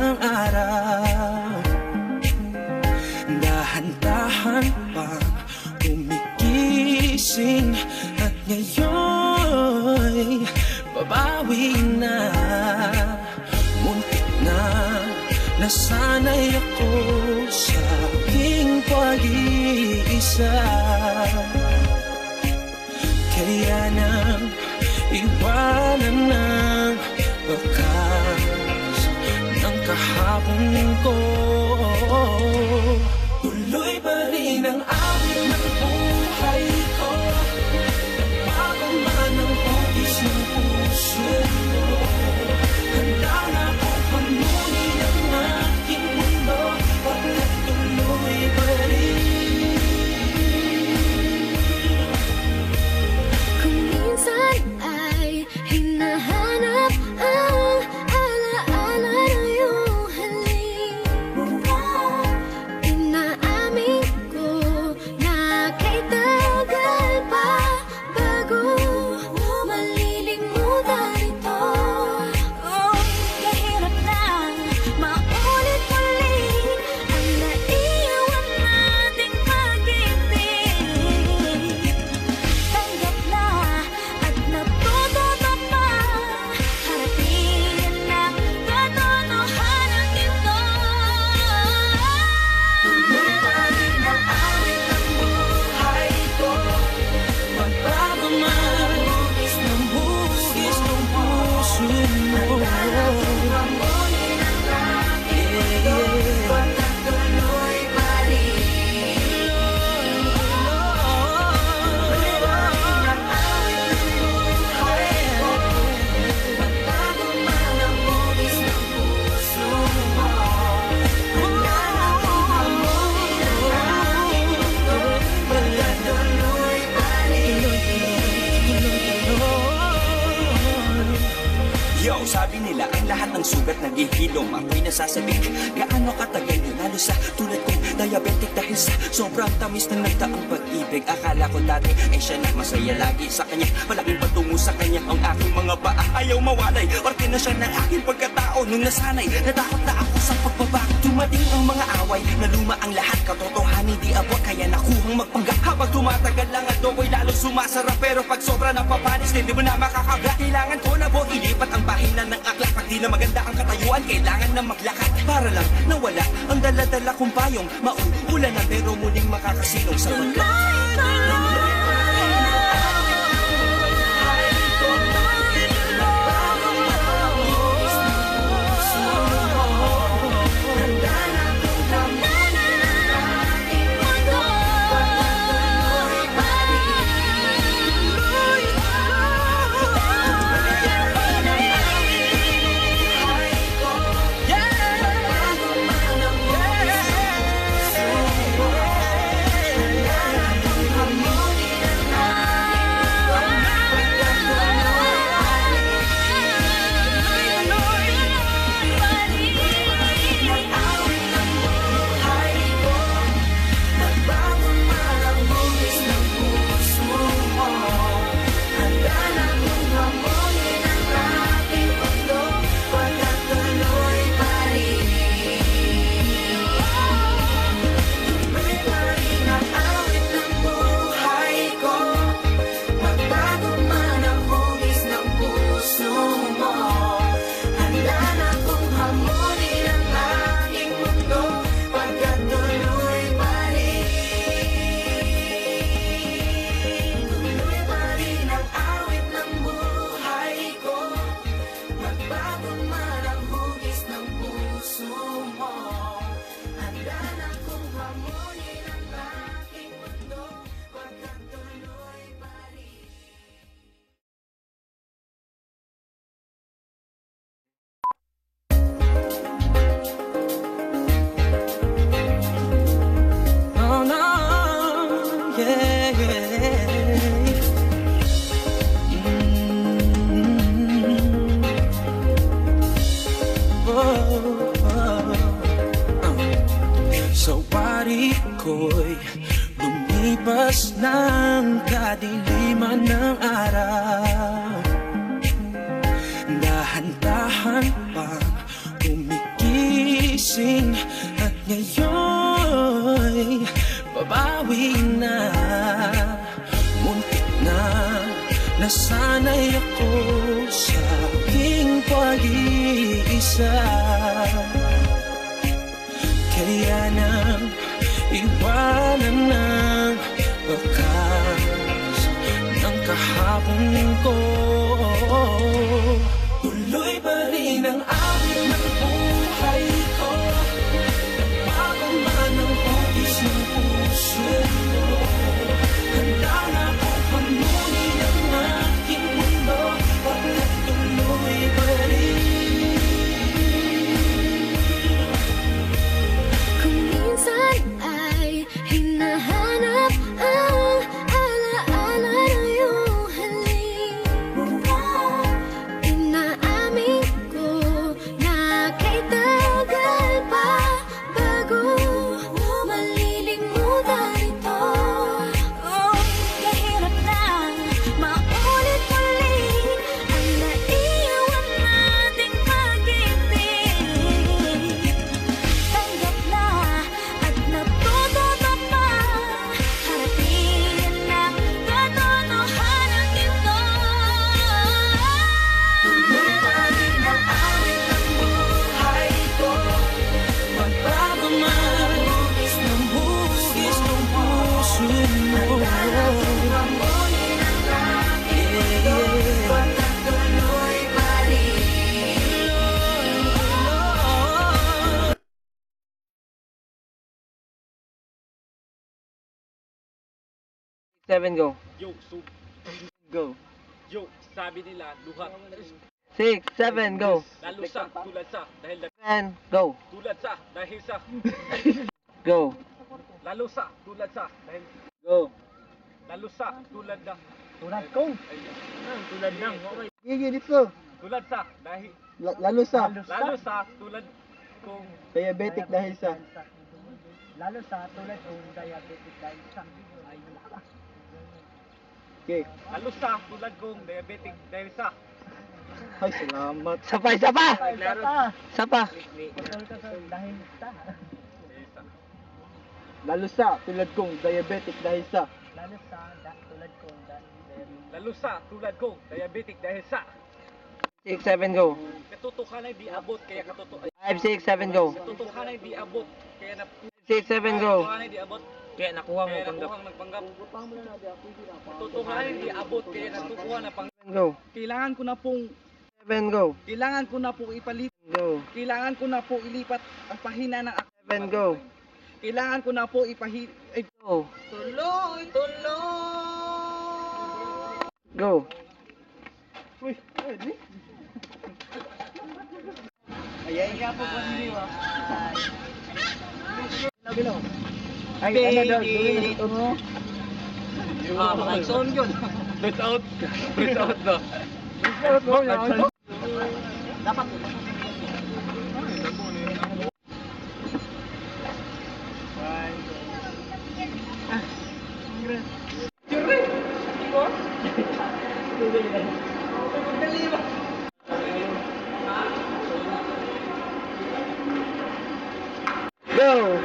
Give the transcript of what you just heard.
ng araw. Dahan-dahan pang kumigising at ngayon'y babawi na. Muntik na nasanay ako sa aking pag-iisa. Kaya nang iwanan ng bakas ng kahapon ko. Tuloy pa rin ang awit ng buhay ko. Bago man ang hugis ng puso ko, handa na akong pamunin ang aking mundo. Pagkat tuloy pa rin. Kung minsan ay hinahanap ang alaala na iyong halik, inaamin ko na kay tagal pa bago malilimutan ito. Kahirap lang maulit ulit ang naiwan nating pag-ibig. Tanggap na at natuto ka pa harapin ang katotohanan ito. Tuloy pa rin ang awit ng buhay ko. Magbago man hugis ng puso mo. Pamunin ang aking mundo. Pagkat tuloy pa rin. Tuloy pa rin ang awit ng buhay ko. Magbago man ang hugis ng puso mo. Handa na akong pamunin ang aking mundo. Pagkat tuloy pa rin. Yo, sabi nila ang lahat ng sugat naghihilom. Ako'y nasasabik, gaano katagal yun, lalo sa tulad kong diabetic dahil sa sobrang tamis ng nagdaang pag-ibig. Akala ko dati ay siya na masaya lagi sa kanya, malaking patungo sa kanya ang aking mga paa. Ayaw mawalay, parte na siya ng aking pagkatao. Nung nasanay, natakot na ako sa pagbabago. Dumating ang mga away, naluma ang lahat. Katotohanan di abot, kaya nakuhang magpanggap. Habang tumatagal lang at ako'y lalo sumasarap. Pero pag sobra na papanis, hindi mo na makakabla. Kailangan ko na po ilipat ang bahinan ng akla. Pag di na maganda ang katayuan, kailangan na maglakad. Para lang nawala ang dala-dala kong payong. Mauulan na pero muling makakasilong sa pagka. ko'y lumipas ng kadiliman ng araw. Dahan-dahan pang kumikita gising at ngayon babawi na. Muntik na nasanay ako sa aking pag-iisa. Kaya nang iwanan ng wakas ng kahapon ko. Tuloy pa rin ang awit ng buhay ko. Bago man ang hugis ng puso ko, handa na akong panunin ang aking mundo. Pagkat tuloy pa rin. Kung minsan ay hinahanap ang alaala ng iyong halik, inaamin ko na kay tagal pa bago malilimutan ito. Kahirap na maulit-ulit ang naiwan nating pag-ibig. Tanggap na at natuto ka pa harapin ang katotohanan ito. Tuloy pa rin ang awit ng buhay ko. Magbago man hugis ng puso mo. Pamunin ang aking mundo. Pagkat tuloy pa rin. 7 go. Yo, Go. yo, sabi nila, luha. 6, 7 go. Lalo sa, tulad sa, dahil 10 go. tulad sa, dahil sa, Go. lalo sa, tulad sa, dahil, Go. lalo sa, tulad na, Tulad kong. tulad ng, okay. Gigi dito. Tulad sa, dahil, Lalo sa lalo sa, tulad kung, diabetic dahil sa Lalo sa tulad kung diabetic dahil sa Okay. lalo sa, tulad kong diabetic dahil sa, Ay, salamat. Sapa, sapa. Sapa. putol ka sa dahil sa dahil sa, Lalo sa tulad kong diabetic dahil sa lalo sa tulad kung lalo sa, tulad kong diabetic dahil sa, 6, 7 go. katotohanan di abot, kaya 5, 6, 7 go. katotohanan di abot, kaya 6, 7 go. katotohanan di abot, Kaya nakuha mo kaya panggap. nakuha nagpanggap, katotohanan di abot, kaya natukuha na pang, 7 go. kailangan ko na pong 7 go. Kailangan ko na po ipalit. Go. Kailangan ko na po ilipat ang pahina ng 7 go. Kailangan ko na po Go. tuloy. Go. ayay ka po po niliwa Ay, ano daw? Gawin mo. Mag-sound yun. Breath out. Breath out daw. dapat Go.